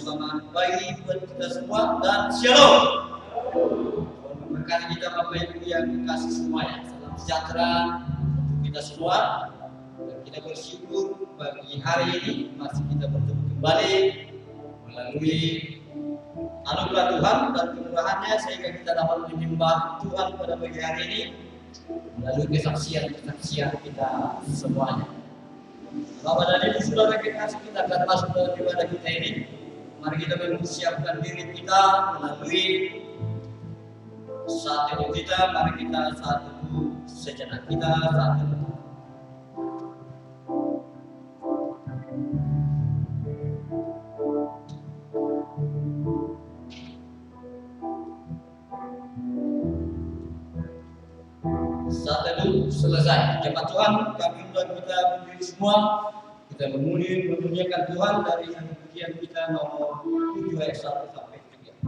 semangat baik buat kita semua dan shalom. Memberkati kita Bapak Ibu yang dikasih semuanya. Salam sejahtera untuk kita semua. Dan kita bersyukur pagi hari ini masih kita bertemu kembali melalui anugerah Tuhan dan kemurahannya sehingga kita dapat menyembah Tuhan pada pagi hari ini melalui kesaksian kita semuanya. Bapak dan Ibu saudara kita akan masuk dalam ibadah kita ini. Mari kita mempersiapkan diri kita melalui saat teduh kita. Mari kita saat teduh sejenak kita saat teduh. Saat teduh selesai. Jemaat Tuhan, kami undang kita berdiri semua. Kita memuliakan Tuhan dari pujian kita nomor 7 ayat 1 sampai 3.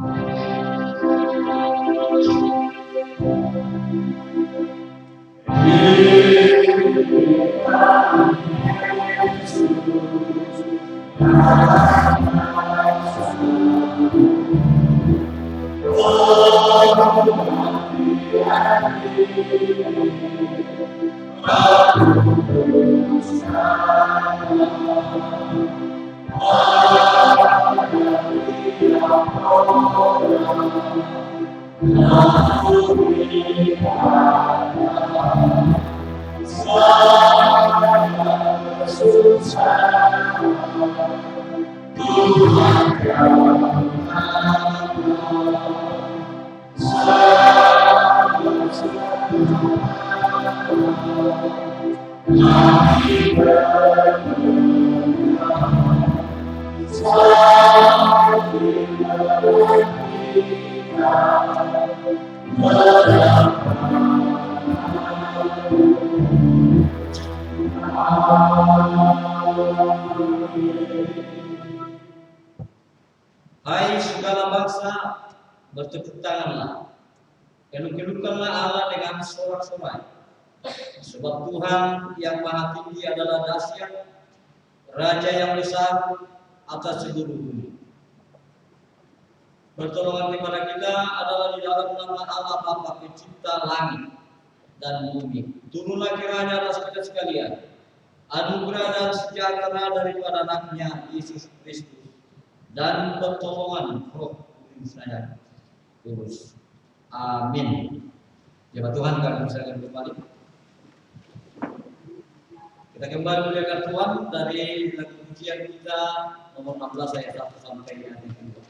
Hai segala bangsa, bertepuk tanganlah, keluk-kelukkanlah Allah dengan sorak-sorai. Sebab Tuhan yang Maha Tinggi adalah dahsyat, Raja yang besar atas seluruh bumi. Pertolongan kepada kita adalah di dalam nama Allah Bapa Pencipta langit dan bumi. Turunlah kiranya atas kita sekalian anugerah dan sejahtera daripada anaknya Yesus Kristus dan pertolongan Roh Kudus saya Kudus. Amin. Jemaat Tuhan, kami silakan kembali. Kita kembali muliakan Tuhan dari lagu pujian kita nomor 16 ayat 1 sampai ayat 2.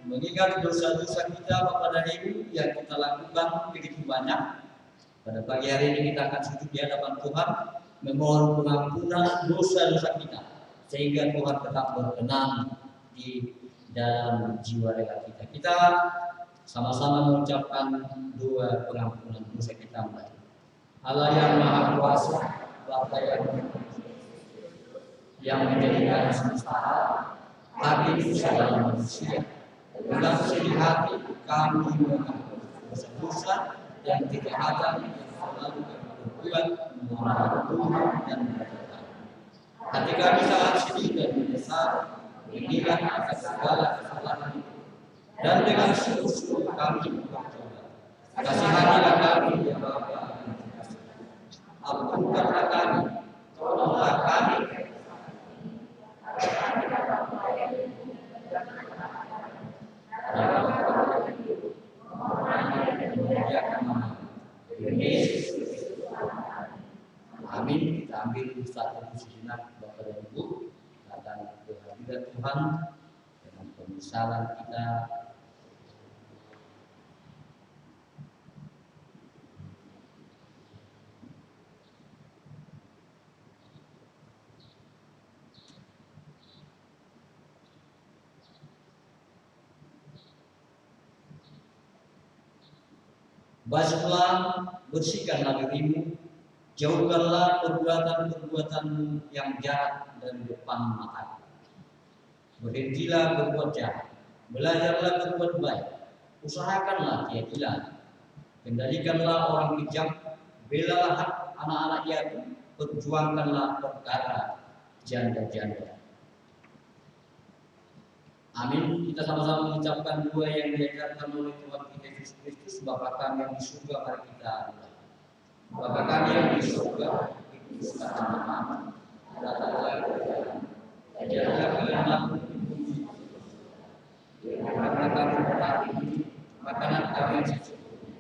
Mengingat dosa-dosa kita Bapak dan Ibu yang kita lakukan begitu banyak, pada pagi hari ini kita akan sujud di hadapan Tuhan memohon pengampunan dosa-dosa kita sehingga Tuhan tetap berkenan di dalam jiwa rela kita. Kita sama-sama mengucapkan doa pengampunan dosa kita. Allah yang Maha Kuasa, Bapa yang menjadikan semesta hakim segala manusia. Dalam sedih hati kami mengaku dosa-dosa dan kejahatan yang selalu kami perbuat melawan Tuhan dan Raja. Hati kami sangat sedih dan menyesal mengingat akan segala kesalahan itu. Dan dengan sungguh-sungguh kami bertobat. Kasihanilah kami ya Bapa. Ampunkanlah kami, tolonglah kami Tuhan dengan penyesalan kita. Basuhlah, bersihkanlah dirimu, jauhkanlah perbuatan-perbuatan yang jahat dari depan mata. Berhentilah berbuat jahat, belajarlah berbuat baik, usahakanlah keadilan, kendalikanlah orang kejam, belalah hak anak-anak yatim, perjuangkanlah perkara janda-janda. Amin. Kita sama-sama mengucapkan doa yang diajarkan oleh Tuhan kita Yesus Kristus. Bapa kami yang di surga, mari kita doa. Bapa kami yang di surga, dikuduskanlah namamu, datanglah kerajaan, ajarlah kehendakmu di bumi. Karena kami hari ini makanan kami yang secukupnya,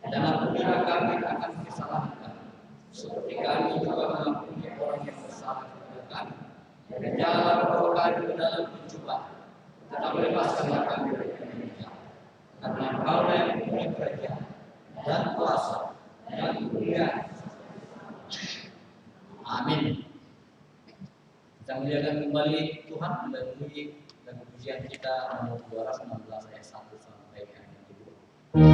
dan ampunilah kami akan kesalahan kami, seperti kami juga mengampuni orang yang bersalah kepada kami. Dan janganlah membawa kami ke dalam pencobaan, tetapi lepaskanlah kami dari yang karena Engkau yang mempunyai kerajaan dan kuasa dan kemuliaan. Amin. Kita muliakan kembali Tuhan melalui lagu pujian kita nomor 216 ayat 1 sampai ayat 1.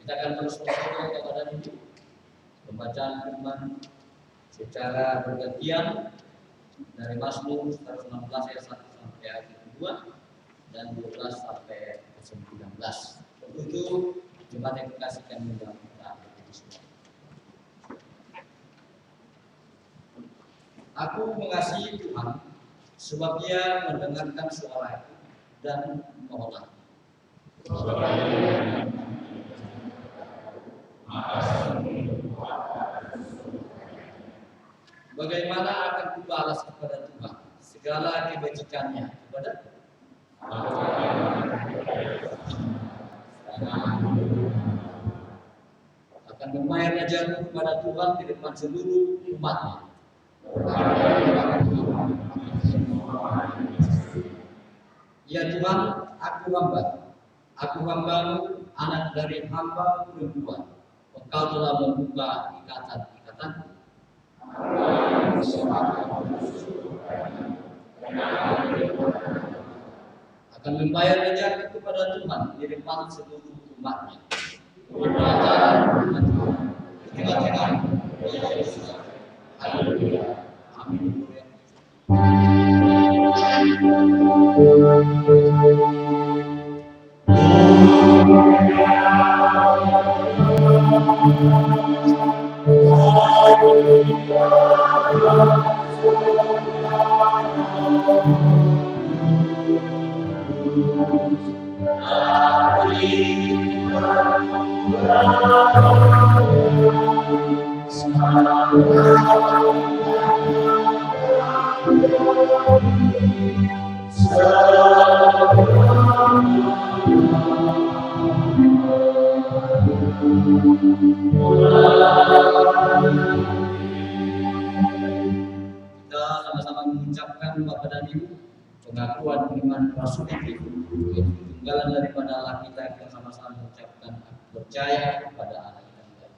Kita akan terus bersyukur kepada Tuhan. Pembacaan firman secara bergantian dari Mazmur 116 ayat 1 sampai ayat 2 dan 12 sampai 19. Untuk jemaat yang dikasihkan dalam kita semua. Aku mengasihi Tuhan sebab Dia mendengarkan suaraku dan memohon. Bagaimana akan kubalas kepada Tuhan segala kebajikannya kepada akan membayar ajarku kepada Tuhan di depan seluruh umatnya. Ya Tuhan, aku hambamu, anak dari hamba perempuan. Engkau telah membuka ikatan-ikatanku. Akan membayar ajarku kepada Tuhan di depan seluruh umatnya. Pelajaran Tuhan, haleluya, amin. Kita sama-sama mengucapkan Bapak dan Ibu pengakuan iman rasulatif, yaitu tunggalan daripada Allah kita sama-sama mengucapkan aku percaya kepada Allah kita.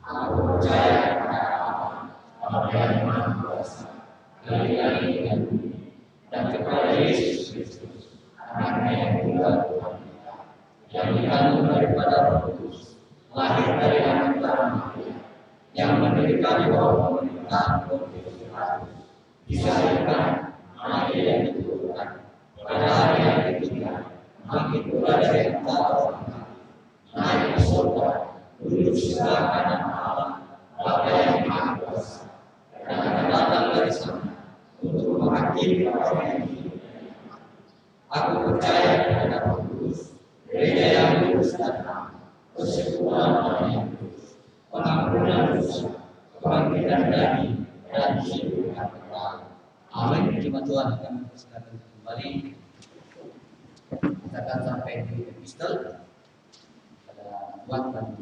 Aku percaya kepada Allah, Bapa yang Maha Kuasa, dan dan kepada Yesus Kristus, anaknya yang tunggal Tuhan, yang dikandung daripada Roh Kudus, lahir dari anak Maria, yang menderita di bawah pemerintahan Pontius Pilatus, disalibkan, mati dan dikuburkan, pada hari yang ketiga bangkit pula dari antara orang mati, naik ke surga, duduk di sebelah kanan Allah, Bapa yang Maha Kuasa, dan akan datang dari sana untuk menghakimi orang yang hidup. Aku percaya kepada Roh Kudus, gereja yang kudus dan am, persekutuan orang yang kudus, pengampunan dosa, kebangkitan daging, dan hidup yang kekal. Amin. Terima Tuhan, kami persilakan kembali. Kita akan sampai di epistel pada buat dan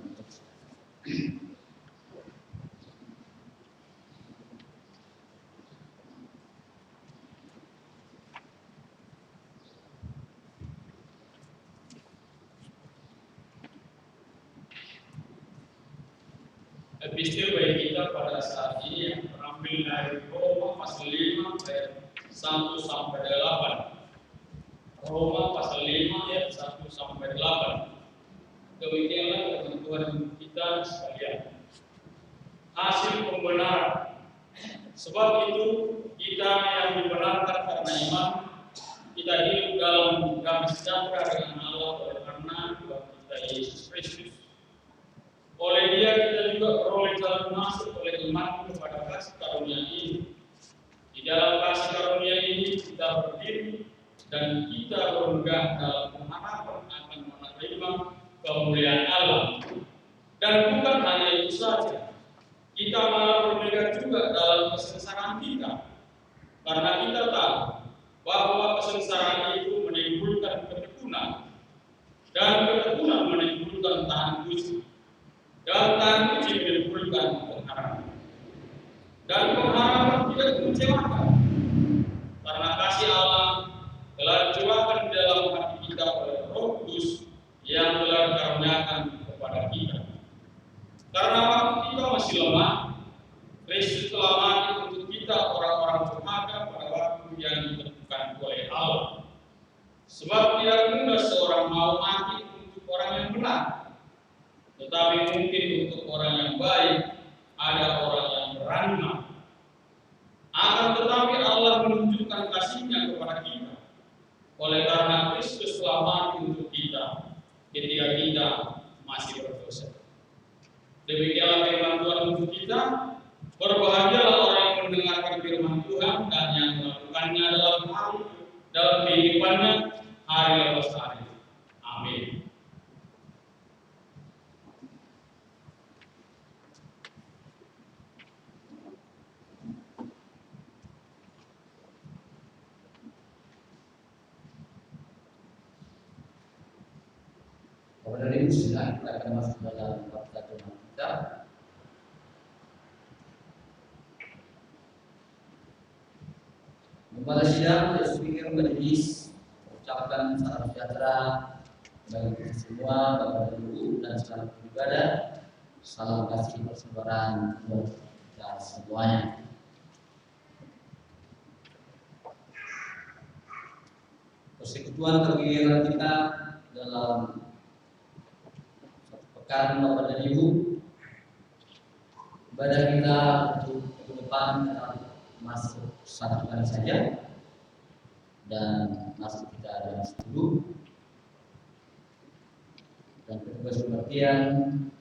epistel bagi kita pada saat ini yang terambil dari Roma pasal 5 ayat 1 sampai 8. Roma pasal 5 ayat 1 sampai 8. Demikianlah firman Tuhan kita sekalian. Hasil pembenaran. Sebab itu kita yang dibenarkan karena iman, kita hidup dalam damai sejahtera dengan Allah oleh karena Tuhan kita Yesus Kristus. Oleh Dia kita juga beroleh jalan masuk oleh iman kepada kasih karunia ini. Di dalam kasih karunia ini kita berdiri dan kita bermegah dalam pengharapan akan menerima kemuliaan Allah. Dan bukan hanya itu saja, kita malah bermegah juga dalam kesengsaraan kita, karena kita tahu bahwa kesengsaraan itu menimbulkan ketekunan, dan ketekunan menimbulkan tahan uji, dan tahan uji menimbulkan pengharapan. Dan pengharapan tidak mengecewakan, karena kasih Allah telah dicurahkan di dalam hati kita oleh Roh Kudus yang telah dikaruniakan kepada kita. Karena waktu kita masih lemah, Kristus telah mati untuk kita orang-orang durhaka pada waktu yang ditentukan oleh Allah. Sebab tidak mudah seorang mau mati untuk orang yang benar, tetapi mungkin untuk orang yang baik ada orang yang berani mati. Akan tetapi Allah menunjukkan kasih-Nya kepada kita oleh karena Kristus telah mati untuk kita ketika kita masih berdosa. Demikianlah firman Tuhan untuk kita. Berbahagialah orang yang mendengarkan firman Tuhan dan yang melakukannya dalam kehidupannya hari lepas hari. Amin. Bapak dan Ibu, silakan kita akan masuk dalam bab terjemahan kita. Membalas sidang, speaker majelis, ucapkan salam sejahtera bagi kita semua, Bapak dan Ibu, dan selamat beribadah. Salam kasih persembahan buat kita semuanya. Persekutuan kegiatan kita dalam pekan Bapak dan Ibu, ibadah kita untuk ke depan masuk satu kali saja dan masuk kita ada 10 dan petugas pengertian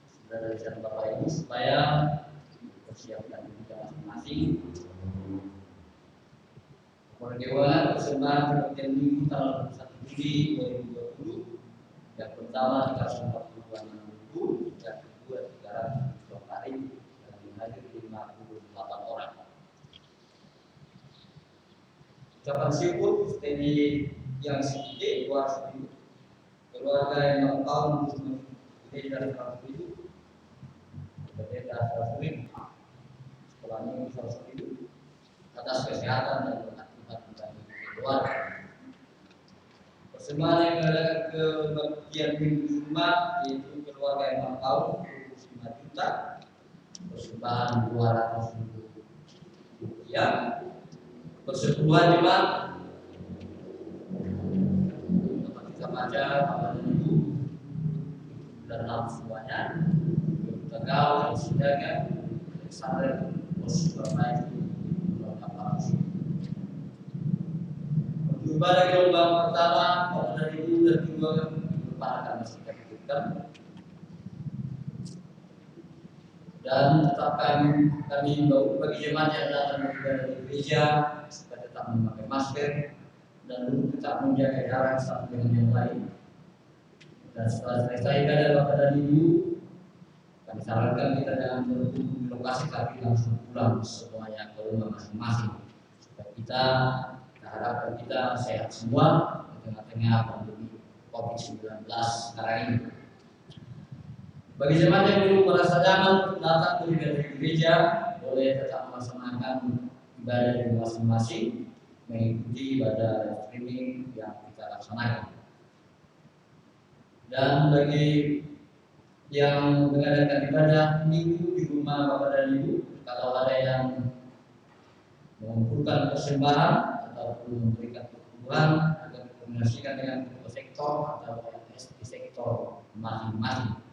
sudah dari sana Bapak Ibu supaya persiapkan kita masing-masing. Para Dewan persembahan pengertian minggu tanggal 1 Juli 2020. Yang pertama 340 yang kedua 300 hari dan hadir 58 orang. ucapan syukur seperti yang sedikit 200.000, keluarga yang 6 tahun ini dari 100.000, berbeda 100.000, sekolah ini 100.000 atas kesehatan dan akibat dari keluarga. Persembahan yang ada ke bagian minggu rumah yaitu keluarga yang 6 tahun 25 juta, persembahan 200.000 rupiah, persepuluhan jemaat tempat kita baca Bapak dan Ibu dan dalam semuanya Tegal dan Sidaga Alexander Osborne ibadah gelombang pertama Bapak dan Ibu dan kedua kepada masih kita dan tetapkan kami bagi jemaat yang datang beribadah di gereja supaya tetap memakai masker dan tetap menjaga jarak satu dengan yang lain. Dan setelah selesai ibadah Bapak dan Ibu, kami sarankan kita jangan berkumpul di lokasi tapi langsung pulang semuanya ke rumah masing-masing supaya kita harapkan kita sehat semua di tengah-tengah pandemi COVID-19 sekarang ini. Bagi jemaat yang belum merasa nyaman untuk datang beribadah di gereja, boleh tetap melaksanakan ibadah di masing-masing, mengikuti ibadah streaming yang kita laksanakan. Dan bagi yang mengadakan ibadah minggu di rumah Bapak dan Ibu, kalau ada yang mengumpulkan persembahan ataupun memberikan pertumbuhan agar dikombinasikan dengan sektor atau di sektor masing-masing.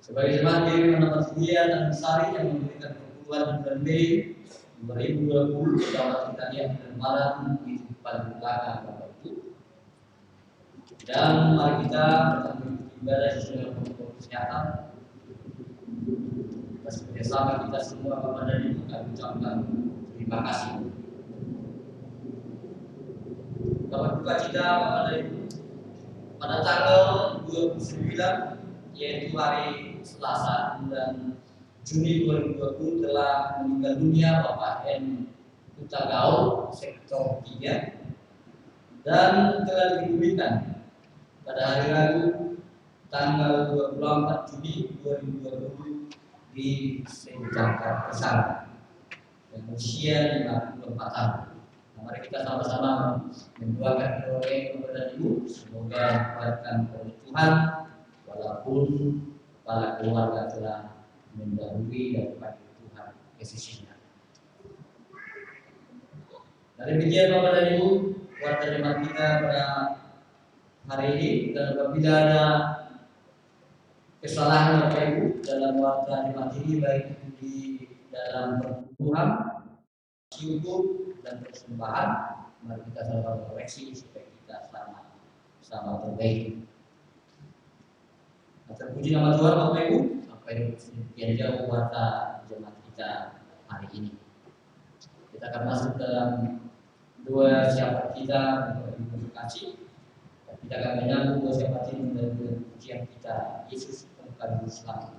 Sebagai jemaat di Mendapat Sedia dan Besari yang memberikan pertumbuhan bulan Mei 2020, dapat kita lihat dan malam di depan belakang Bapak Ibu. Dan mari kita tetap mengikuti ibadah sesuai dengan protokol kesehatan. Atas kerjasama kita semua Bapak dan Ibu, kami ucapkan terima kasih. Dapat duka cita Bapak dan Ibu pada tanggal 29 yaitu hari Selasa bulan Juni 2020 telah meninggal dunia Bapak N. Utagaul sektor 3 dan telah dikuburkan pada hari Rabu tanggal 24 Juni 2020 di Jakarta Pusat dengan usia 54 tahun. Mari kita sama-sama mendoakan keluarga kepada Ibu, semoga dikuatkan oleh Tuhan walaupun para keluarga telah mendahului daripada Tuhan ke sisinya. Dari demikian Bapak dan Ibu, keluarga jemaat kita pada hari ini, dan apabila ada kesalahan Bapak Ibu dalam warta jemaat ini, baik itu di dalam pertumbuhan, syukur dan persembahan, mari kita sama koreksi supaya kita sama terbaik. Terpuji nama Tuhan Bapak Ibu, sampai sekian jauh warta jemaat kita hari ini. Kita akan masuk dalam dua syafaat kita untuk kasih. Kita akan menyambung dua syafaat ini dari pujian kita Yesus Tuhan Selamat.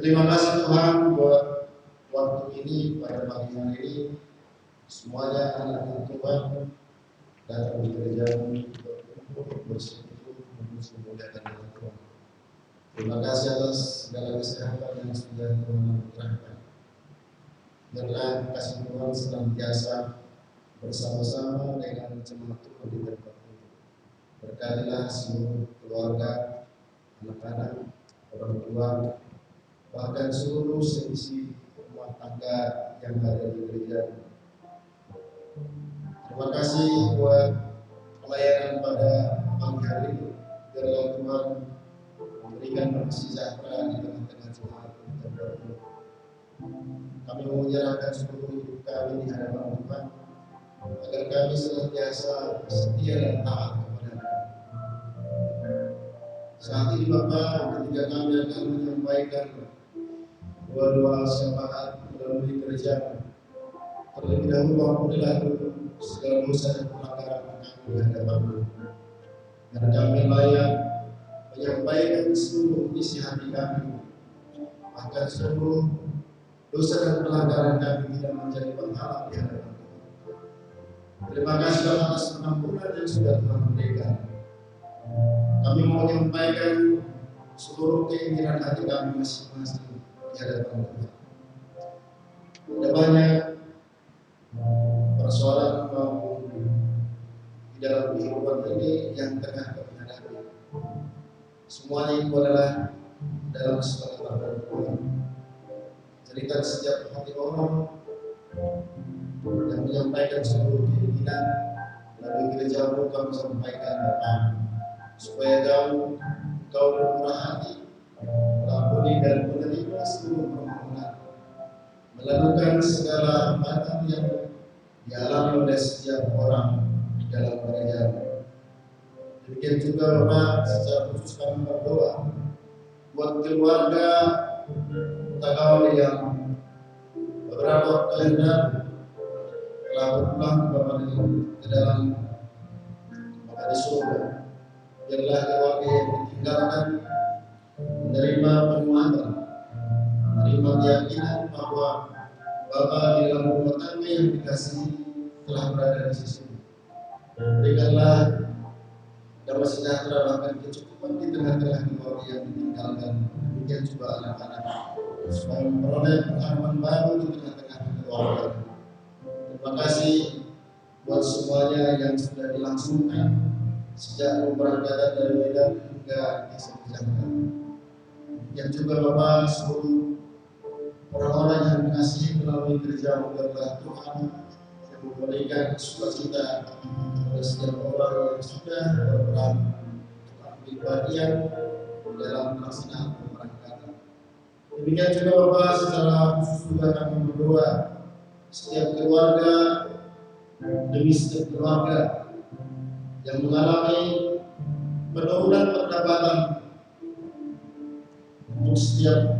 Terima kasih Tuhan buat waktu ini pada pagi hari ini. Semuanya anak Tuhan datang di gereja untuk bersekutu memuliakan nama Tuhan. Terima kasih atas segala kesehatan yang sudah Tuhan anugerahkan. biarlah kasih Tuhan senantiasa bersama-sama dengan jemaat Tuhan di tempat ini. Berkatilah seluruh keluarga, anak-anak, orang tua, bahkan seluruh seisi rumah tangga yang ada di gereja. Terima kasih buat pelayanan pada pagi hari ini. Biarlah Tuhan memberikan kasih sejahtera di tengah-tengah jemaat di tempat ini. Kami mau menyerahkan seluruh hidup kami di hadapan Tuhan, agar kami senantiasa setia dan taat kepada-Nya. Saat ini Bapak, ketika kami akan menyampaikan doa-doa syafaat melalui gereja, terlebih dahulu ampunilah segala dosa dan pelanggaran kami di hadapan-Mu, agar kami layak menyampaikan seluruh isi hati kami, bahkan seluruh dosa dan pelanggaran kami tidak menjadi penghalang di hadapan Tuhan. Terima kasih atas pengampunan yang sudah Tuhan berikan. Kami mau menyampaikan seluruh keinginan hati kami masing-masing di hadapan Tuhan. Ada banyak persoalan maupun di dalam kehidupan ini yang tengah kami hadapi. Semuanya itu adalah dalam kesepakatan Tuhan. Cerita setiap hati orang yang menyampaikan seluruh keinginan melalui gereja-Mu kami sampaikan Bapak, supaya Kau bermurah hati, mengampuni dan menerima seluruh permohonan, melakukan segala hambatan yang dialami oleh setiap orang di dalam gereja. Demikian juga Bapak, secara khusus kami berdoa buat keluarga Tagawali yang beberapa waktu yang lalu telah berpulang ke dalam di surga. Biarlah keluarga yang ditinggalkan menerima penguatan, menerima keyakinan bahwa Bapa di dalam rumah tangga yang dikasihi telah berada di sisimu. Berikanlah damai sejahtera bahkan kecukupan di tengah-tengah keluarga yang ditinggalkan. Demikian juga anak-anak, supaya memperoleh pengalaman baru di tengah-tengah keluarga. Terima kasih buat semuanya yang sudah dilangsungkan sejak pemberangkatan dari Medan hingga di Jakarta. Yang juga Bapak, seluruh orang-orang yang dikasihi melalui gereja Mulia Tuhan yang memberikan sukacita kepada setiap orang yang sudah berperan ambil bagian dalam pelaksanaan pemberangkatan. Demikian juga Bapak, secara khusus juga kami berdoa setiap keluarga demi setiap keluarga yang mengalami penurunan pendapatan untuk setiap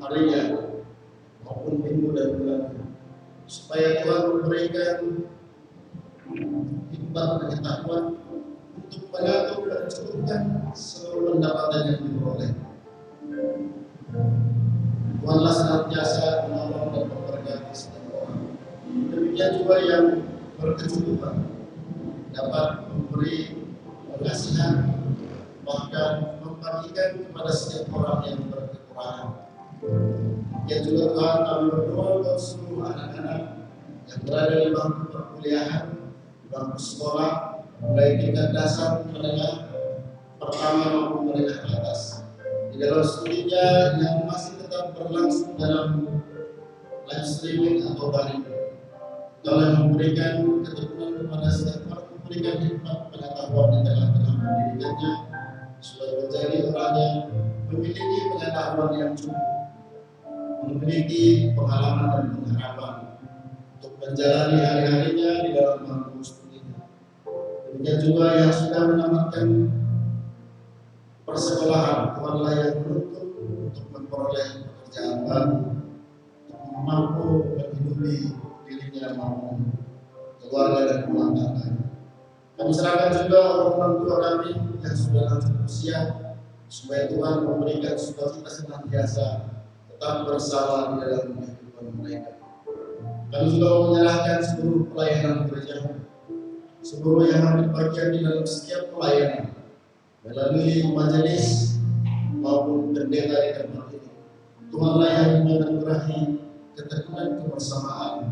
harinya maupun minggu dan bulan, supaya Tuhan memberikan hikmat pengetahuan untuk mengatur dan mencukupkan seluruh pendapatan yang diperoleh. Tuhanlah senantiasa menolong dan memberkati setiap orang. Demikian juga yang berkecukupan dapat memberi pengasihan, bahkan membagikan kepada setiap orang yang berkekurangan. Yang juga Tuhan, kami berdoa untuk seluruh anak-anak yang berada di bangku perkuliahan, bangku sekolah, mulai tingkat dasar, menengah pertama maupun menengah atas. Di dalam studinya yang masih tetap berlangsung dalam live streaming atau daring, Tuhan memberikan ketekunan kepada setiap orang, memberikan hikmat pengetahuan di tengah-tengah pendidikannya, supaya menjadi orang yang memiliki pengetahuan yang cukup, memiliki pengalaman dan pengharapan untuk menjalani hari-harinya di dalam bangku studinya. Demikian juga yang sudah menamatkan persekolahan, Tuhanlah yang menuntut untuk memperoleh pekerjaan baru, untuk mampu menghidupi dirinya maupun keluarga dan rumah tangga. Kami serahkan juga orang tua kami yang sudah lanjut usia, supaya Tuhan memberikan sukacita senantiasa tetap bersama di dalam kehidupan mereka. Kami juga menyerahkan seluruh pelayanan gereja, seluruh yang ambil bagian di dalam setiap pelayanan, melalui majelis maupun pendeta di tempat ini. Tuhanlah yang menganugerahi ketekunan kebersamaan,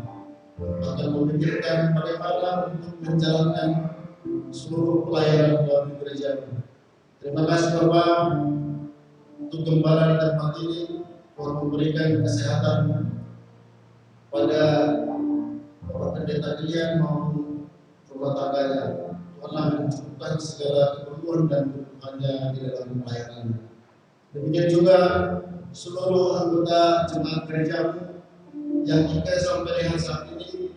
bahkan memikirkan bagaimana untuk menjalankan seluruh pelayanan dalam gereja. Terima kasih Bapak untuk gembala di tempat ini, Tuhan memberikan kesehatan pada Bapak Pendeta Dian maupun rumah tangganya. Tuhanlah mencukupkan segala keperluan dan kebutuhannya di dalam pelayanan. Demikian juga seluruh anggota jemaat gerejamu yang hingga sampai dengan saat ini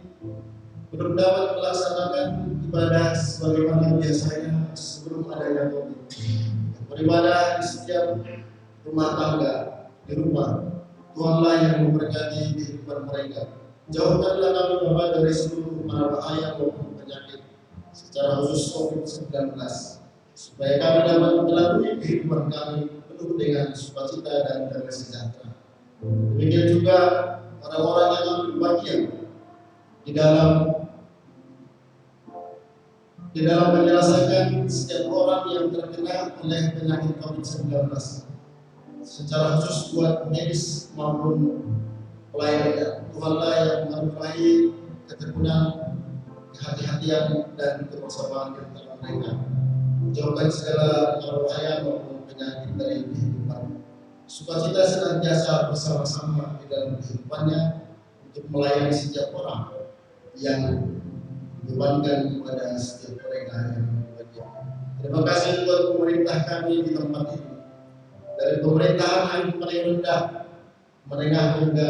belum dapat melaksanakan ibadah sebagaimana biasanya sebelum adanya COVID. Beribadah di setiap rumah tangga, di rumah. Tuhanlah yang memberkati kehidupan mereka. Jauhkanlah kami Bapa dari seluruh mara bahaya maupun penyakit, secara khusus COVID-19, supaya kami dapat melalui kehidupan kami penuh dengan sukacita dan damai sejahtera. Demikian juga orang-orang yang ambil bagian di dalam menyelesaikan setiap orang yang terkena oleh penyakit COVID-19, secara khusus buat medis maupun pelayanannya. Tuhanlah yang menganugerahai ketekunan, kehati-hatian dan kebersamaan di antara mereka. Jauhkan segala bahaya maupun penyakit dari kehidupan. Sukacita senantiasa bersama-sama di dalam kehidupannya untuk melayani setiap orang yang dibebankan kepada setiap mereka yang berbahagia. Terima kasih buat pemerintah kami di tempat ini, dari pemerintahan yang paling rendah menengah hingga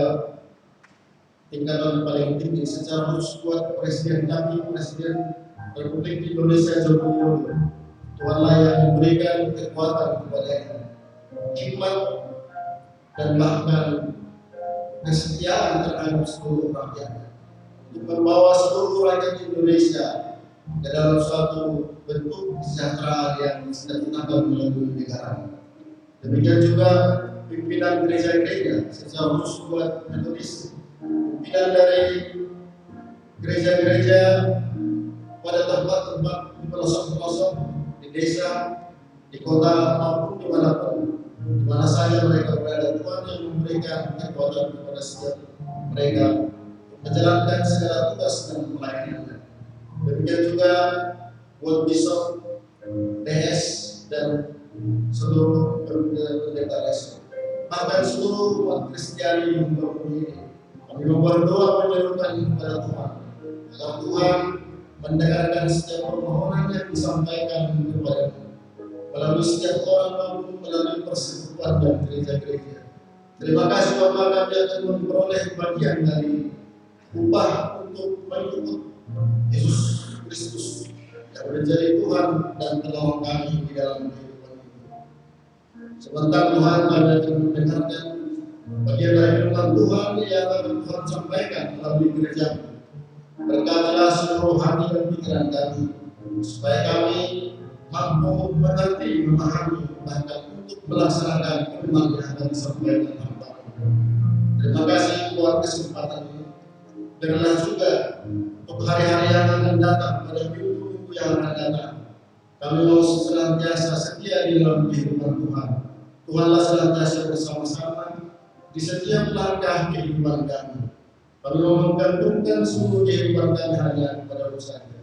tingkatan paling tinggi, secara khusus buat Presiden kami, Presiden Republik Indonesia Joko Widodo. Tuhanlah yang memberikan kekuatan kepada hikmat dan bahkan kesetiaan terhadap seluruh rakyat untuk membawa seluruh rakyat Indonesia ke dalam suatu bentuk kesejahteraan yang ditetapkan melalui negara. Demikian juga pimpinan gereja-gereja, secara khusus buat Metodis, pimpinan dari gereja-gereja pada tempat-tempat di pelosok-pelosok, di desa, di kota maupun dimanapun, di mana saja mereka berada. Tuhan yang memberikan kekuatan kepada setiap mereka untuk menjalankan segala tugas dan pelayanannya. Demikian juga buat Bishop, DS dan seluruh pendeta desa, bahkan seluruh umat Kristiani yang berumur ini. Kami berdoa menyerukan kepada Tuhan agar Tuhan mendengarkan setiap permohonan yang disampaikan kepada-Mu melalui setiap orang maupun melalui persekutuan dan gereja-gereja. Terima kasih Bapak, kami akan memperoleh bagian dari upah untuk mengikut Yesus Kristus yang menjadi Tuhan dan penolong kami di dalam kehidupan ini. Sebentar Tuhan, kami akan mendengarkan bagian dari firman Tuhan yang akan Tuhan sampaikan melalui gereja. Berkatilah seluruh hati dan pikiran kami, supaya kami mampu mengerti, memahami, bahkan untuk melaksanakan firman yang akan disampaikan hamba. Terima kasih buat kesempatan ini. Berilah juga untuk hari-hari yang akan datang, pada minggu-minggu yang akan datang, kami mau senantiasa setia di dalam kehidupan Tuhan. Tuhanlah senantiasa bersama-sama di setiap langkah kehidupan kami. Kami mau menggantungkan seluruh kehidupan kami hanya kepada-Mu saja.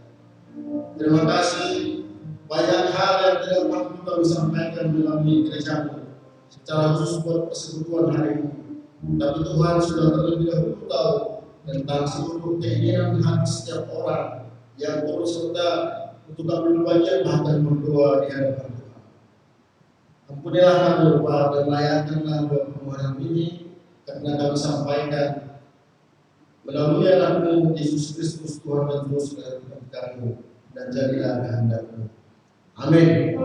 Terima kasih. Banyak hal yang tidak mampu kami sampaikan melalui gereja-Mu, secara khusus buat persekutuan hari ini. Tapi Tuhan sudah terlebih dahulu tahu tentang seluruh keinginan hati setiap orang yang turut serta untuk kami bagian bahkan berdoa di hadapan Tuhan. Ampunilah kami Bapa dan layakkanlah permohonan ini, karena kami sampaikan melalui Anak-Mu Yesus Kristus Tuhan dan Juru Selamat kami, dan jadilah kehendak-Mu. Amin.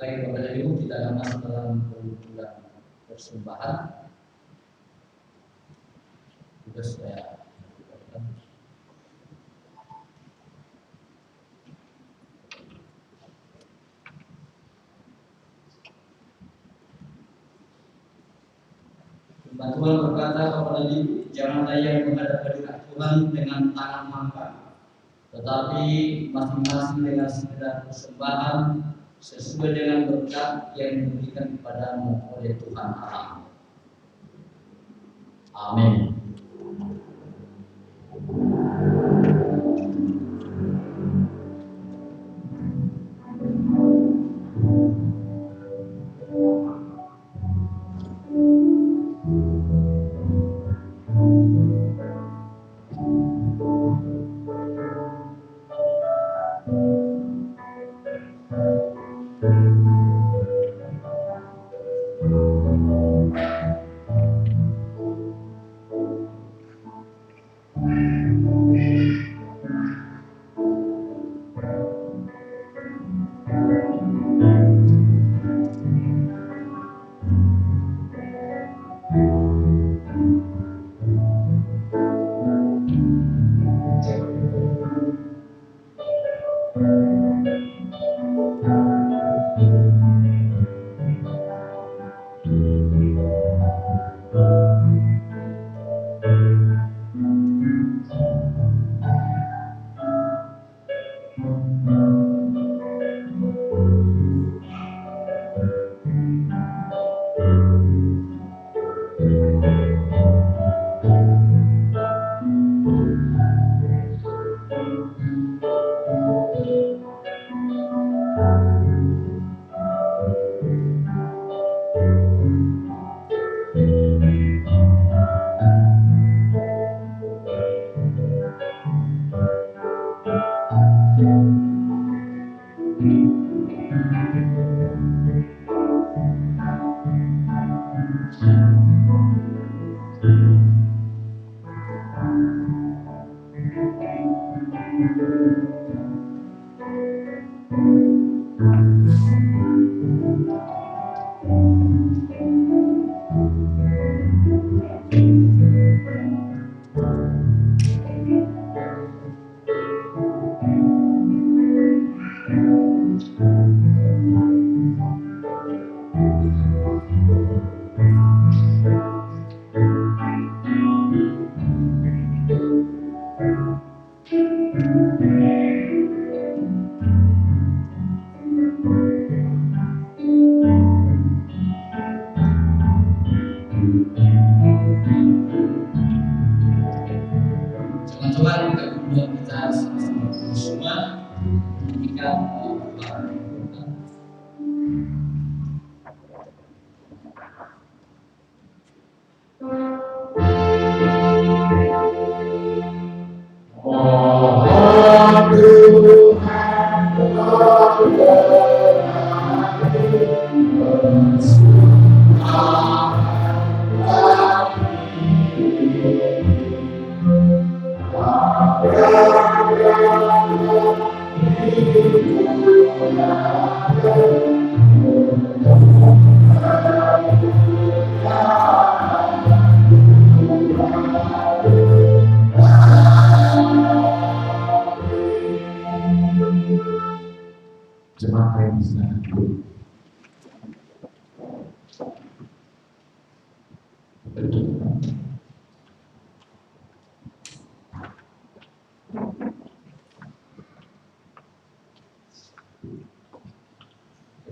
Baik Bapak dan Ibu, kita akan masuk dalam kumpulan persembahan. Juga saya Tuhan berkata kepada Ibu, janganlah yang menghadap hadirat Tuhan dengan tangan hampa, tetapi masing-masing dengan sekedar persembahan sesuai dengan berkat yang diberikan kepadamu oleh Tuhan Allah. Amin.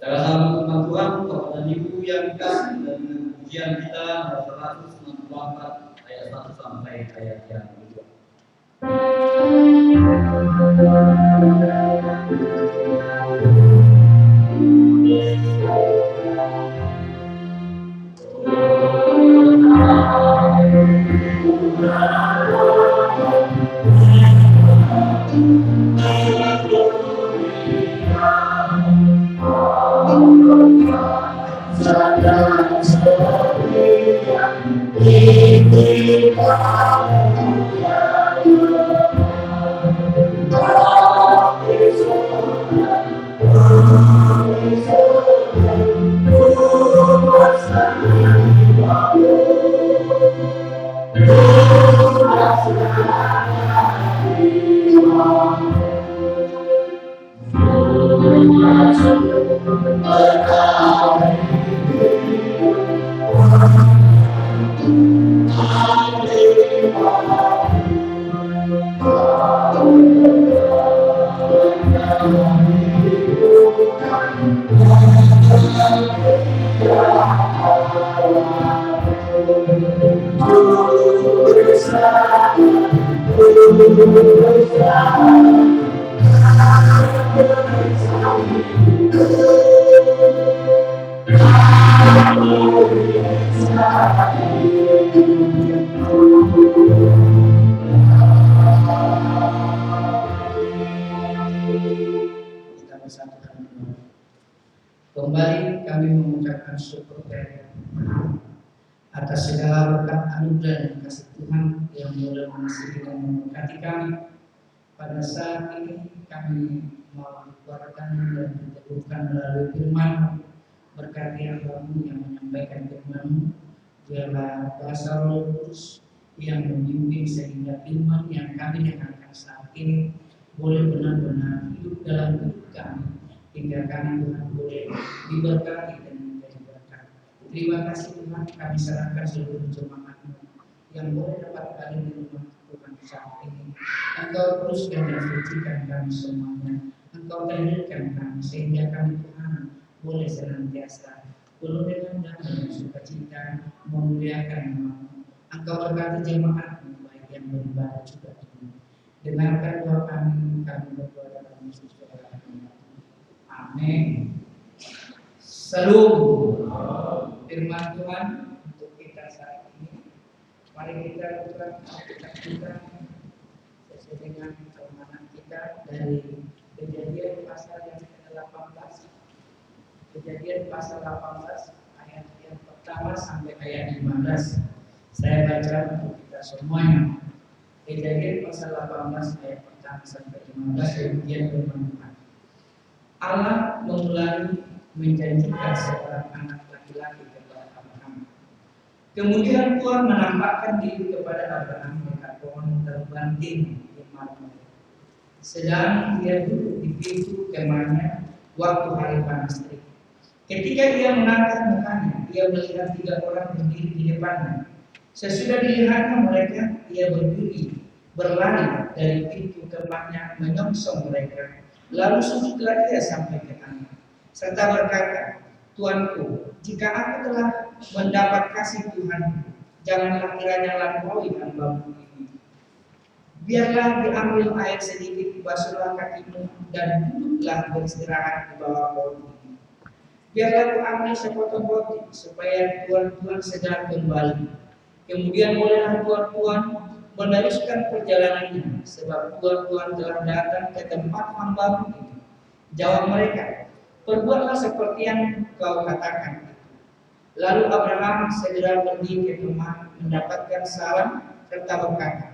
Kita akan sambung Tuhan kepada Ibu yang dikasih dan pujian kita 164 ayat 1 sampai ayat yang kedua. Ini Kita bersatukan dulu. Kembali kami mengucapkan syukur kepada atas segala berkat anugerah dan kasih Tuhan yang boleh mengasihi dan memberkati kami. Pada saat ini kami mengeluarkan dan diteguhkan melalui firman. Berkati Hamba-Mu yang menyampaikan firman-Mu, biarlah kuasa Roh Kudus yang membimbing sehingga firman yang kami dengarkan saat ini boleh benar-benar hidup dalam hidup kami, hingga kami Tuhan boleh diberkati dan menjadi berkat. Terima kasih Tuhan, kami serahkan seluruh jemaat-Mu yang boleh dapat hadir di rumah Tuhan saat ini. Engkau teruskan dan sucikan kami semuanya. Engkau teguhkan kami sehingga kami Tuhan boleh senantiasa penuh dengan damai dan sukacita memuliakan nama-Mu. Engkau berkati jemaat-Mu baik yang beribadah juga ini. Dengarkan doa kami berdoa dalam Yesus Tuhan. Amin. Salam. Firman Tuhan untuk kita saat ini. Mari kita buka Alkitab kita sesuai dengan permohonan kita dari Kejadian pasal yang ke-18. Kejadian pasal 18 ayat yang pertama sampai ayat 15. Saya baca untuk kita semuanya. Kejadian pasal 18 ayat pertama sampai 15 demikian firman Tuhan. Allah memulai menjanjikan seorang anak laki-laki kepada Abraham. Kemudian Tuhan menampakkan diri kepada Abraham dekat pohon terbanting di Mamre. Sedang dia duduk di pintu kemahnya waktu hari panas terik. Ketika ia mengangkat mukanya, ia melihat 3 orang berdiri di depannya. Sesudah dilihatnya mereka, ia berdiri, berlari dari pintu kemahnya menyongsong mereka. Lalu sujudlah ia sampai ke tanah, serta berkata, Tuanku, jika aku telah mendapat kasih Tuhan, janganlah kiranya lampaui hamba-Mu ini. Biarlah diambil air sedikit, basuhlah kakimu, dan duduklah beristirahat di bawah pohon ini. Biarlah aku ambil sepotong roti, supaya tuan-tuan segera kembali. Kemudian bolehlah tuan-tuan meneruskan perjalanannya, sebab tuan-tuan telah datang ke tempat hamba-Mu ini. Jawab mereka, perbuatlah seperti yang kau katakan. Lalu Abraham segera pergi ke rumah mendapatkan salam serta berkata,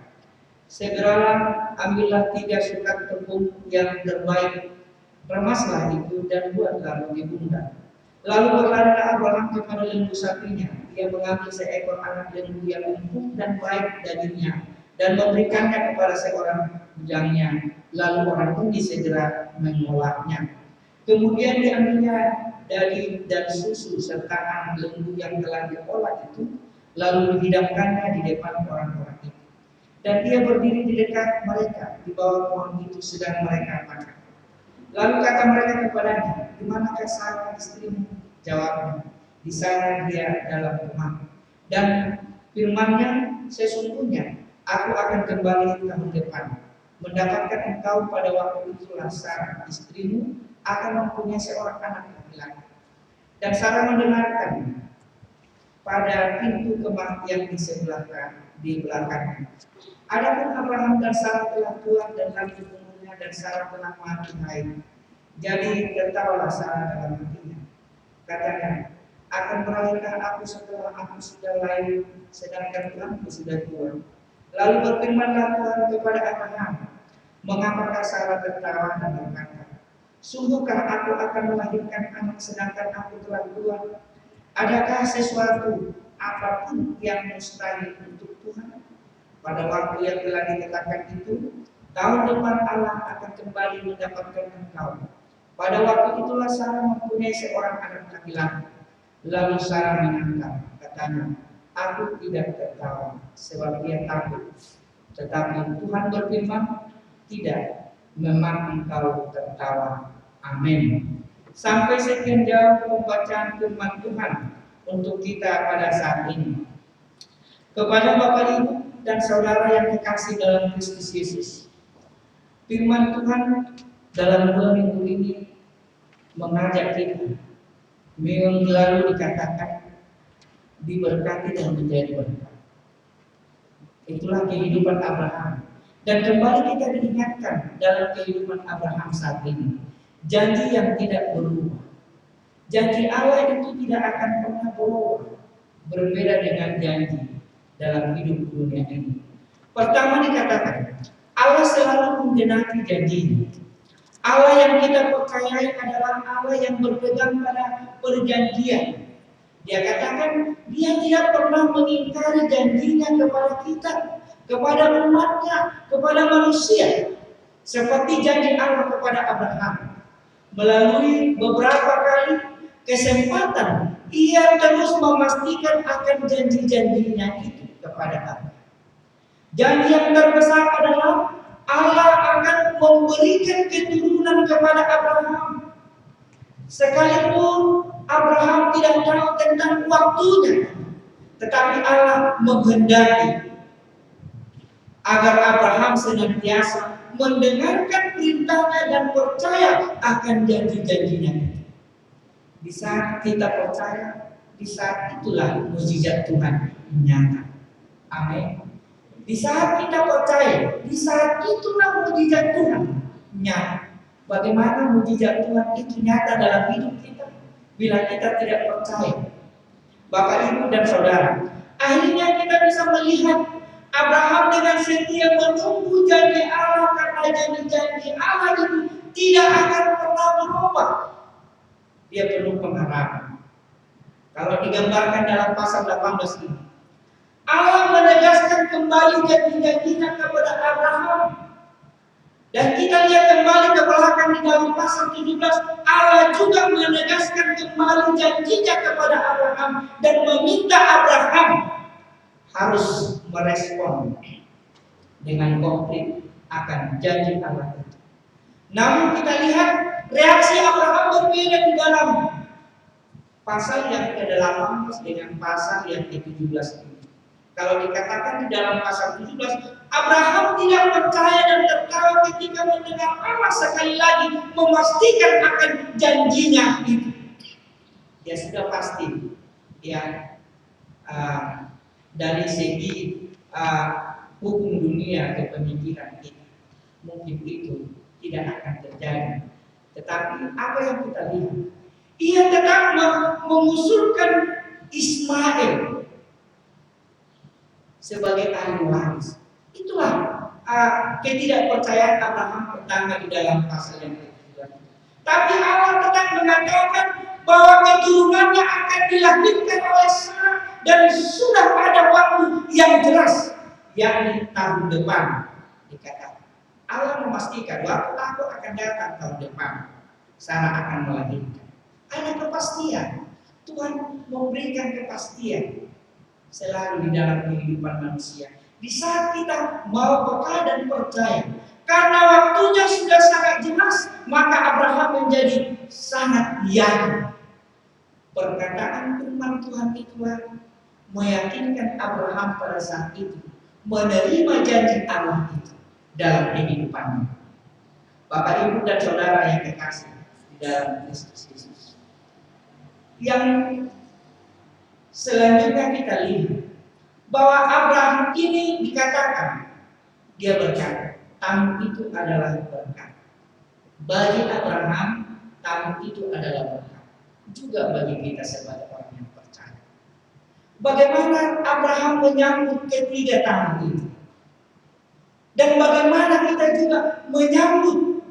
segeralah ambillah 3 sukat tepung yang terbaik, remaslah itu dan buatlah roti bundar. Lalu berlarilah Abraham kepada lembu sapinya. Ia mengambil seekor anak lembu yang empuk dan baik dagingnya dan memberikannya kepada seorang bujangnya. Lalu orang ini segera mengolahnya. Kemudian diambilnya daging dan susu serta anak lembu yang telah diolah itu, lalu dihidangkannya di depan orang-orang itu. Dan dia berdiri di dekat mereka di bawah pohon itu sedang mereka makan. Lalu kata mereka kepadanya, di manakah Sarah istrimu? Jawabnya, di sana dia dalam rumah. Dan firman-Nya, sesungguhnya aku akan kembali tahun depan, mendapatkan engkau pada waktu itulah Sarah istrimu akan mempunyai seorang anak laki-laki. Dan Sarah mendengarkan pada pintu kemah yang di belakangnya. Adapun Abraham dan Sarah telah tua dan lanjut umurnya, dan Sarah telah mati haid. Jadi tertawalah Sarah dalam hatinya. Katanya, akan melahirkan aku setelah aku sudah lahir, sedangkan Tuhanku sudah tua. Lalu berfirmanlah Tuhan kepada Abraham, mengapakah Sarah tertawa dan berkata, sungguhkah aku akan melahirkan anak sedangkan aku telah tua? Adakah sesuatu apapun yang mustahil untuk Tuhan? Pada waktu yang telah ditetapkan itu, tahun depan Allah akan kembali mendapatkan engkau. Pada waktu itulah Sarah mempunyai seorang anak laki-laki. Lalu Sarah menyangkal, katanya, aku tidak tertawa, sebab dia takut. Tetapi Tuhan berfirman, tidak, memang engkau tertawa. Amin. Sampai sekian jauh pembacaan firman Tuhan untuk kita pada saat ini. Kepada Bapak Ibu dan saudara yang kekasih dalam Kristus Yesus, firman Tuhan dalam 2 minggu ini mengajak kita. Minggu lalu dikatakan diberkati dan menjadi berkat. Itulah kehidupan Abraham. Dan kembali kita diingatkan dalam kehidupan Abraham saat ini, janji yang tidak berubah. Janji Allah itu tidak akan pernah berubah, berbeda dengan janji dalam hidup dunia ini. Pertama dikatakan, Allah selalu menggenapi janjinya. Allah yang kita percayai adalah Allah yang berpegang pada perjanjian. Dia katakan dia tidak pernah mengingkari janjinya kepada kita, kepada umatnya, kepada manusia. Seperti janji Allah kepada Abraham. Melalui beberapa kali kesempatan, ia terus memastikan akan janji-janjinya itu kepada Abraham. Janji yang terbesar adalah Allah akan memberikan keturunan kepada Abraham. Sekalipun Abraham tidak tahu tentang waktunya, tetapi Allah menghendaki agar Abraham senantiasa mendengarkan perintahnya dan percaya akan janji-janjinya. Di saat kita percaya, di saat itulah mujizat Tuhan nyata. Amin. Di saat kita percaya, di saat itulah mujizat Tuhan nyata. Bagaimana mujizat Tuhan itu nyata dalam hidup kita bila kita tidak percaya? Bapak, Ibu, dan Saudara, akhirnya kita bisa melihat Abraham dengan setia menunggu janji Allah, karena janji-janji Allah itu tidak akan pernah berubah. Dia penuh pengharapan. Kalau digambarkan dalam pasal 18 ini, Allah menegaskan kembali janji-janjinya kepada Abraham. Dan kita lihat kembali ke belakang di dalam pasal 17, Allah juga menegaskan kembali janjinya kepada Abraham dan meminta Abraham harus merespon dengan konkret akan janji Allah itu. Namun kita lihat reaksi Abraham berbeda di dalam pasal yang ke-18 dengan pasal yang ke-17 ini. Kalau dikatakan di dalam pasal 17, Abraham tidak percaya dan tertawa ketika mendengar Allah sekali lagi memastikan akan janjinya itu. Ya sudah pasti, ya dari segi hukum dunia atau pemikiran kita, mungkin itu tidak akan terjadi. Tetapi apa yang kita lihat, ia tetap mengusulkan Ismail sebagai ahli waris. Itulah ketidakpercayaan Abraham pertama di dalam pasal yang kedua. Tapi Allah tetap mengatakan bahwa keturunannya akan dilahirkan oleh Sarah dan sudah pada waktu yang jelas, yakni tahun depan. Dikatakan Allah memastikan waktu aku akan datang tahun depan, Sarah akan melahirkan. Ada kepastian. Tuhan memberikan kepastian selalu di dalam kehidupan manusia. Di saat kita mau peka dan percaya, karena waktunya sudah sangat jelas, maka Abraham menjadi sangat yakin. Perkataan firman Tuhan itulah meyakinkan Abraham pada saat itu menerima janji Allah itu dalam kehidupannya. Bapak, Ibu, dan Saudara yang kekasih di dalam Kristus Yesus. Yang selanjutnya kita lihat bahwa Abraham ini dikatakan, dia berkata, tamu itu adalah berkat. Bagi Abraham, tamu itu adalah berkat. Juga bagi kita sebagai orang yang percaya. Bagaimana Abraham menyambut ketiga tamu itu? Dan bagaimana kita juga menyambut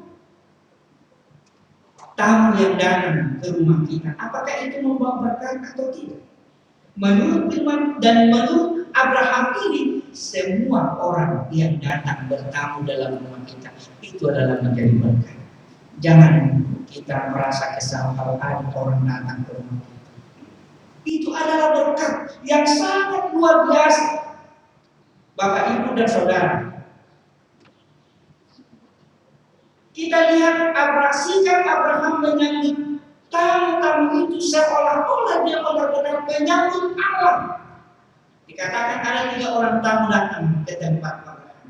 tamu yang datang ke rumah kita? Apakah itu membawa berkat atau tidak? Menurut firman dan menurut Abraham ini, semua orang yang datang bertamu dalam rumah kita itu adalah menjadi berkat. Jangan kita merasa kesal kalau ada orang datang ke rumah kita. Itu adalah berkat yang sangat luar biasa. Bapak, Ibu, dan Saudara, kita lihat sikap Abraham menyambut tamu-tamu itu seolah-olah dia benar-benar menyambut Allah. Dikatakan ada 3 orang tamu datang ke tempat Abraham.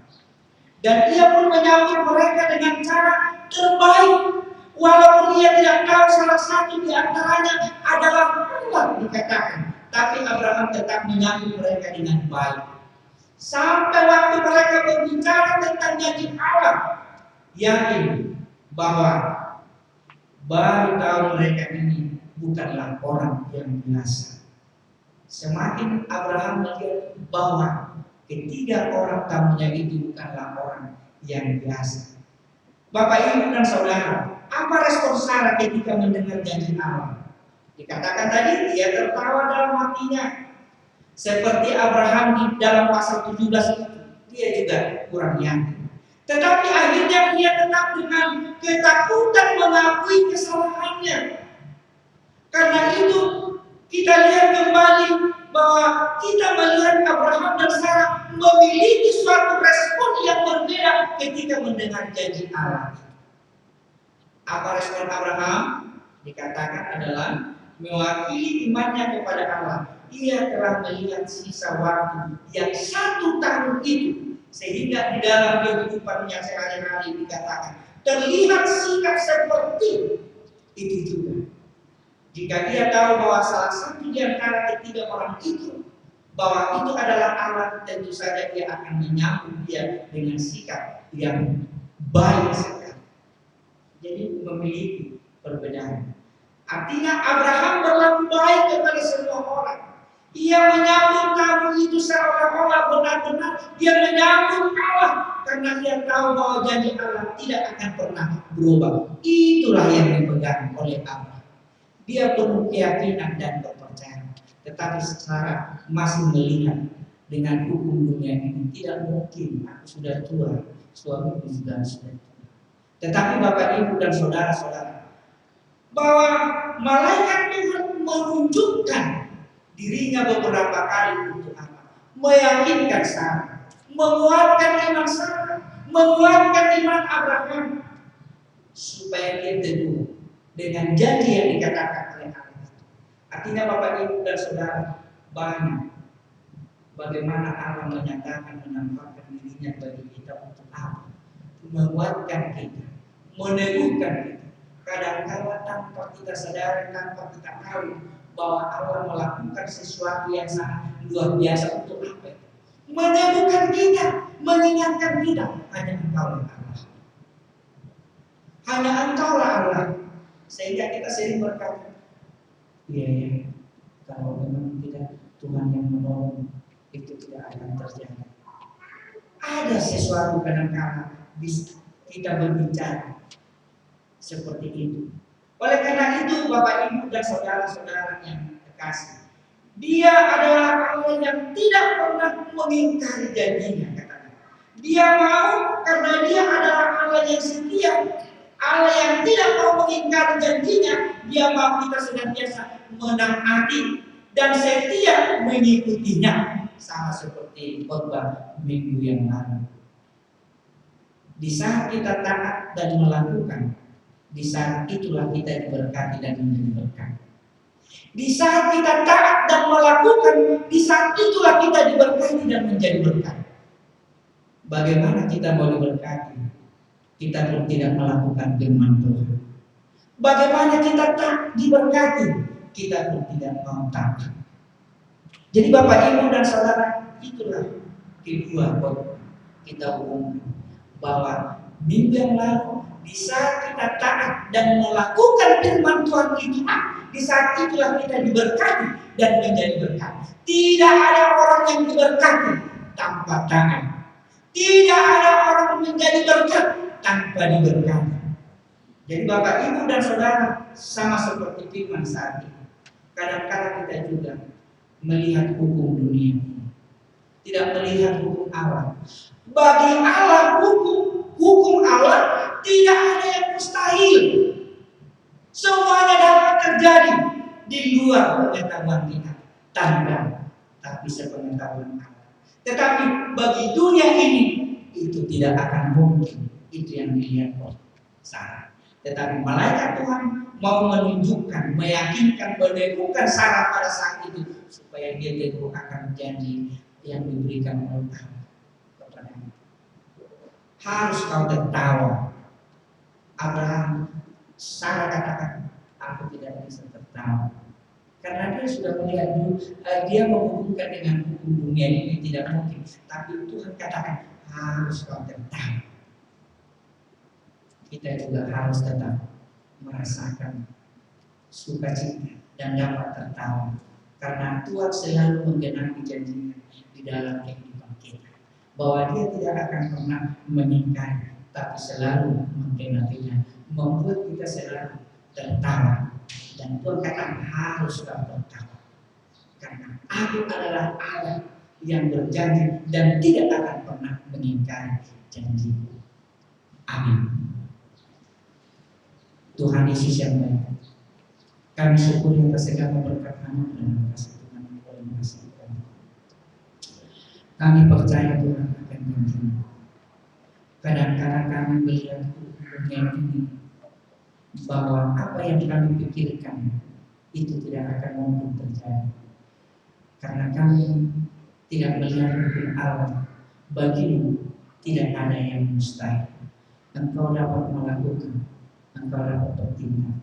Dan ia pun menyambut mereka dengan cara terbaik. Walaupun ia tidak tahu salah satu di antaranya adalah Allah dikatakan. Tapi Abraham tetap menyambut mereka dengan baik. Sampai waktu mereka berbicara tentang janji Allah, yakin bahwa baru tahu mereka ini bukanlah orang yang biasa. Semakin Abraham melihat bahwa ketiga orang tamunya itu bukanlah orang yang biasa. Bapak, Ibu, dan Saudara, apa respon Sarah ketika mendengar janji Allah? Dikatakan tadi dia tertawa dalam hatinya. Seperti Abraham di dalam pasal 17 itu, dia juga kurang yakin. Tetapi akhirnya dia tetap dengan ketakutan mengakui kesalahannya. Karena itu kita lihat kembali bahwa kita melihat Abraham dan Sarah memiliki suatu respon yang berbeda ketika mendengar janji Allah. Apa respon Abraham? Dikatakan adalah mewakili imannya kepada Allah. Ia telah melihat sisa waktu yang 1 tahun itu, sehingga di dalam kehidupannya sehari-hari dikatakan terlihat sikap seperti itu juga. Jika dia tahu bahwa salah satu di antara ketiga orang itu, bahwa itu adalah Allah, tentu saja dia akan menyambut dia dengan sikap yang baik sekali. Jadi memiliki perbedaan. Artinya Abraham berlaku baik kepada semua orang. Ia menyambut tamu itu seolah-olah benar-benar dia menyambut Allah, karena dia tahu bahwa janji Allah tidak akan pernah berubah. Itulah yang dipegang oleh Abraham. Dia penuh keyakinan dan kepercayaan. Tetapi secara masih melihat dengan hukum dunia ini tidak mungkin. Aku sudah tua, suamiku juga sudah tua. Tetapi Bapak, Ibu, dan saudara-saudara, bahwa malaikat Tuhan menunjukkan dirinya beberapa kali untuk apa? Meyakinkan Sarah, menguatkan iman Sarah, menguatkan iman Abraham, supaya dia teguh dengan janji yang dikatakan oleh Allah. Artinya Bapak, Ibu, dan saudara, banyak bagaimana Allah menyatakan, menampakkan dirinya bagi kita untuk apa? Menguatkan kita, meneguhkan kita. Kadang-kadang tanpa kita sadari, tanpa kita tahu bahwa Allah melakukan sesuatu yang sangat luar biasa untuk apa? Meneguhkan kita, mengingatkan kita, hanya Engkaulah Allah. Hanya Engkaulah Allah. Sehingga kita sering berkata, iya, kalau memang tidak Tuhan yang menolong, itu tidak akan terjadi. Ada sesuatu kadang-kadang kita berbicara seperti itu. Oleh karena itu, Bapak, Ibu, dan saudara-saudara yang terkasih, Dia adalah Allah yang tidak pernah mengingkari janjinya, katanya. Dia mau karena Dia adalah Allah yang setia, Allah yang tidak mau mengingkari janjinya. Dia mau kita senantiasa menaati dan setia mengikutinya, sama seperti khotbah minggu yang lalu. Di saat kita taat dan melakukan, di saat itulah kita diberkati dan menjadi berkat. Di saat kita taat dan melakukan, di saat itulah kita diberkati dan menjadi berkat. Bagaimana kita mau diberkati? Kita pun tidak melakukan firman Tuhan. Bagaimana kita tak diberkati? Kita pun tidak mau taat. Jadi Bapak, Ibu, dan saudara, itulah kedua poin kita umumkan, bahwa minggu yang lalu, di saat kita taat dan melakukan firman Tuhan itu, di saat itulah kita diberkati dan menjadi berkat. Tidak ada orang yang diberkati tanpa taat. Tidak ada orang menjadi berkat tanpa diberkati. Jadi Bapak, Ibu, dan saudara, sama seperti firman saat ini, kadang-kadang kita juga melihat hukum dunia, tidak melihat hukum Allah. Bagi Allah, hukum Allah tidak ada yang mustahil. Semuanya dapat terjadi di luar pengetahuan kita, tapi sepengetahuan Allah. Tetapi bagi dunia ini itu tidak akan mungkin. Itu yang dilihat oleh Sarah. Tetapi malaikat Tuhan mau menunjukkan, meyakinkan, meneguhkan Sarah pada saat itu supaya dia teguh akan janji yang diberikan oleh Allah kepadanya. Harus kau tertawa. Abraham Sarah katakan, aku tidak bisa tertawa. Karena dia sudah melihat dia menghubungkan dengan hukum dunia ini tidak mungkin. Tapi Tuhan katakan harus kau tertawa. Kita juga harus tetap merasakan sukacita dan dapat tertawa. Karena Tuhan selalu menggenapi janjinya di dalam kehidupan kita. Bahwa dia tidak akan pernah meninggalkan, tapi selalu menggenapinya. Membuat kita selalu tertawa. Dan Tuhan katakan harus kau tertawa. Karena aku adalah Allah yang berjanji dan tidak akan pernah mengingkari janji. Amin. Tuhan Yesus yang baik, kami syukuri atas segala berkat-Mu dan kasih Tuhan yang boleh mengasihi kami. Kami percaya Tuhan akan janji-Mu. Kadang-kadang kami melihat dunia ini bahwa apa yang kami pikirkan itu tidak akan mungkin terjadi. Karena kami tidak melihat hukum Allah. Bagi-Mu tidak ada yang mustahil. Engkau dapat melakukan, Engkau dapat bertindak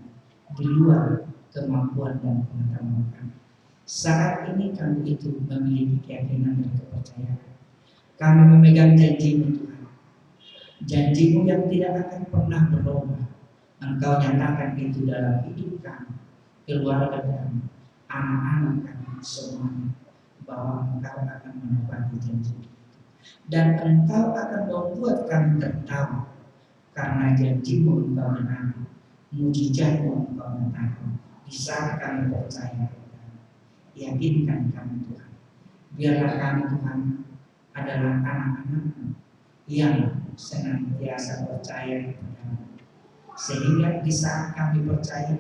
di luar kemampuan dan pengetahuan kami. Saat ini kami itu memiliki keyakinan dan kepercayaan. Kami memegang janji-Mu Tuhan. Janji-Mu yang tidak akan pernah berubah. Engkau nyatakan itu dalam hidup kami, keluarga kami, anak-anak kami semuanya, bahwa Engkau akan menepati janji. Dan Engkau akan membuat kami tertawa, karena janji-Mu Engkau benar, mujizat-Mu Engkau nyatakan. Di saat kami percaya, yakinkan kami Tuhan. Biarlah kami Tuhan adalah anak-anak-Mu yang senantiasa percaya kepada-Mu. Sehingga di saat kami percaya,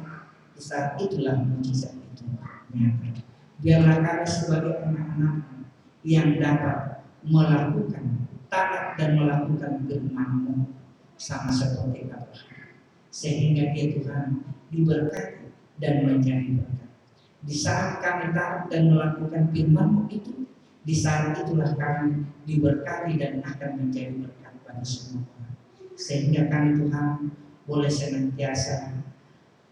di saat itulah mujizat itu nyata. Biarlah kami sebagai anak-anak yang dapat melakukan, taat dan melakukan firman-Mu sama seperti Abraham. Sehingga dia Tuhan diberkati dan menjadi berkat. Di saat kami taat dan melakukan firman-Mu itu, di saat itulah kami diberkati dan akan menjadi berkat bagi semua orang. Sehingga kami Tuhan boleh senantiasa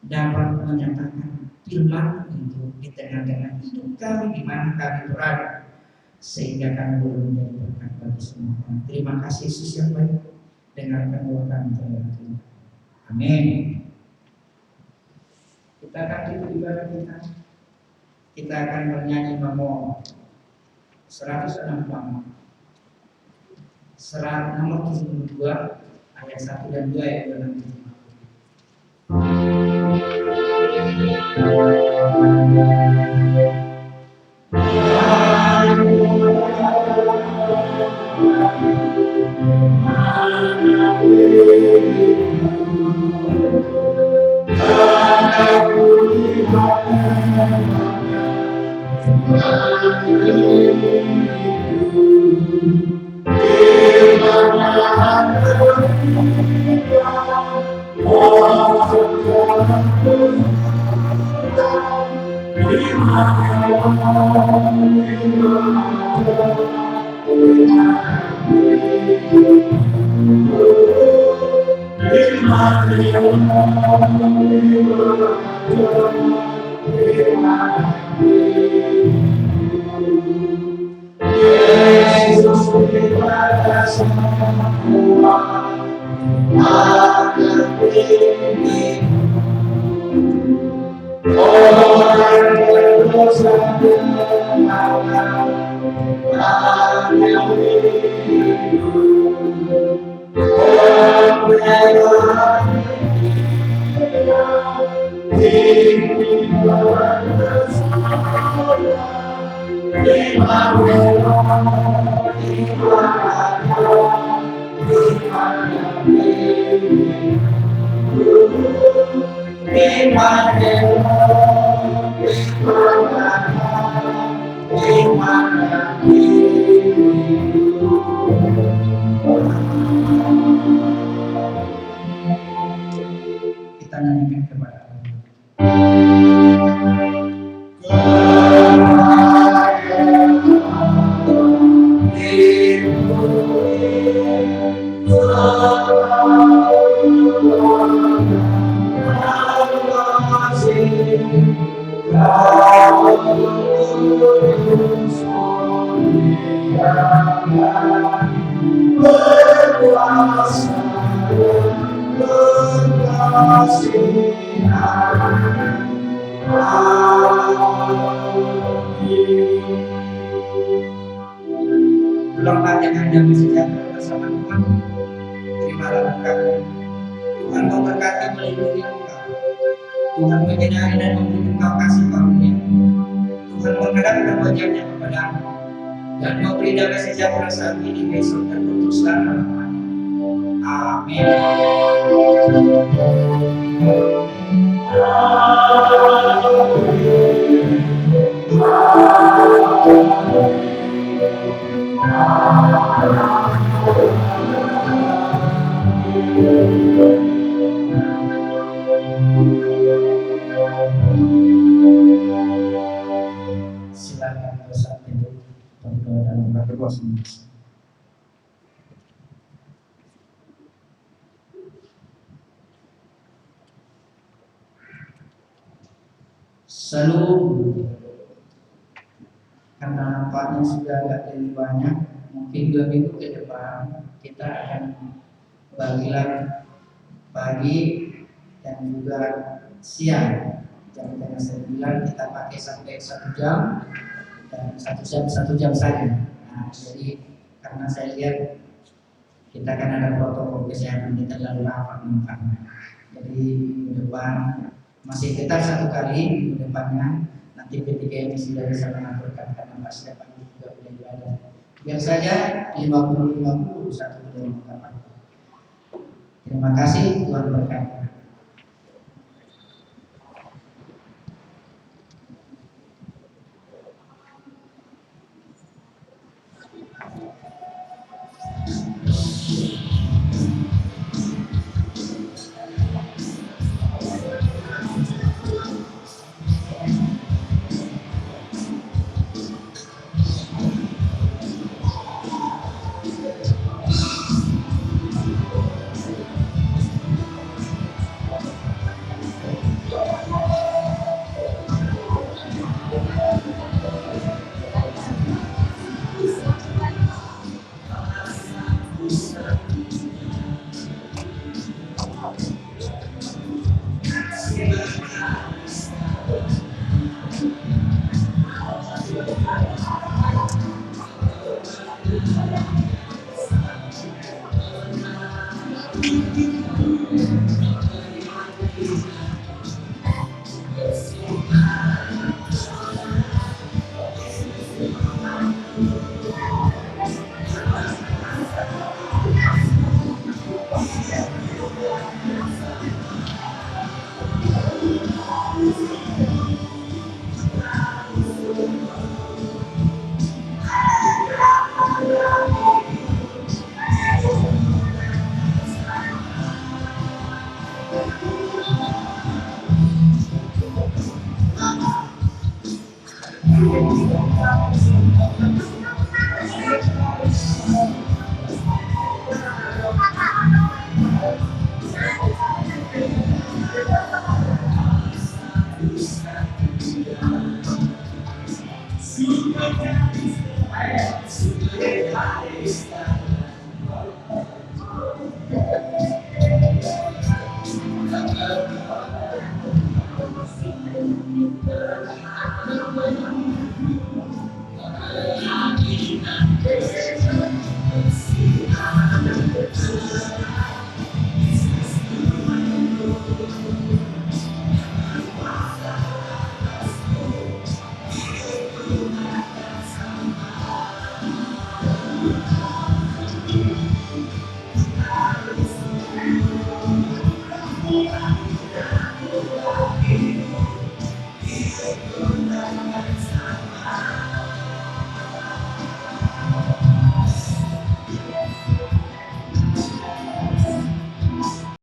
dapat menyatakan firman itu di tengah-tengah hidup kami di mana kami berada, sehingga kami boleh menjadi berkat bagi semua orang. Terima kasih Yesus yang baik. Dengarkan doa kami terhadap Tuhan. Amin. Kita akan tutup ibadah kita. Kita akan bernyanyi Mazmur 164. Serat nomor 72 ayat 1 dan 2 ayat 2 dan 3. Kita nyanyikan kepada Allah. Belum banyak yang damai sejahtera bersama Tuhan. Terimalah berkat. Tuhan memberkati melindungi engkau. Tuhan menyinari dan memberi engkau kasih karunia. Tuhan menghadapkan wajahnya kepadamu dan memberi damai sejahtera saat ini, besok, dan untuk selama-lamanya. Amin. Silakan bersama ibu berdoa dan berdoa semua. Selalu karena nampaknya sudah agak lebih banyak, mungkin 2 minggu ke depan kita akan bagilah pagi dan juga siang. Jam 9 kita pakai sampai 1 jam dan 1 jam saja. Nah, jadi karena saya lihat kita kan ada protokol kesehatan, kita terlalu rapat nampaknya. Jadi minggu depan masih tetap 1 kali, minggu depannya nanti ketika ini sudah bisa mengaturkan karena pasti dapat juga boleh ibadah. Biar saja 50-50 satu dalam kapan. Terima kasih, Tuhan berkati.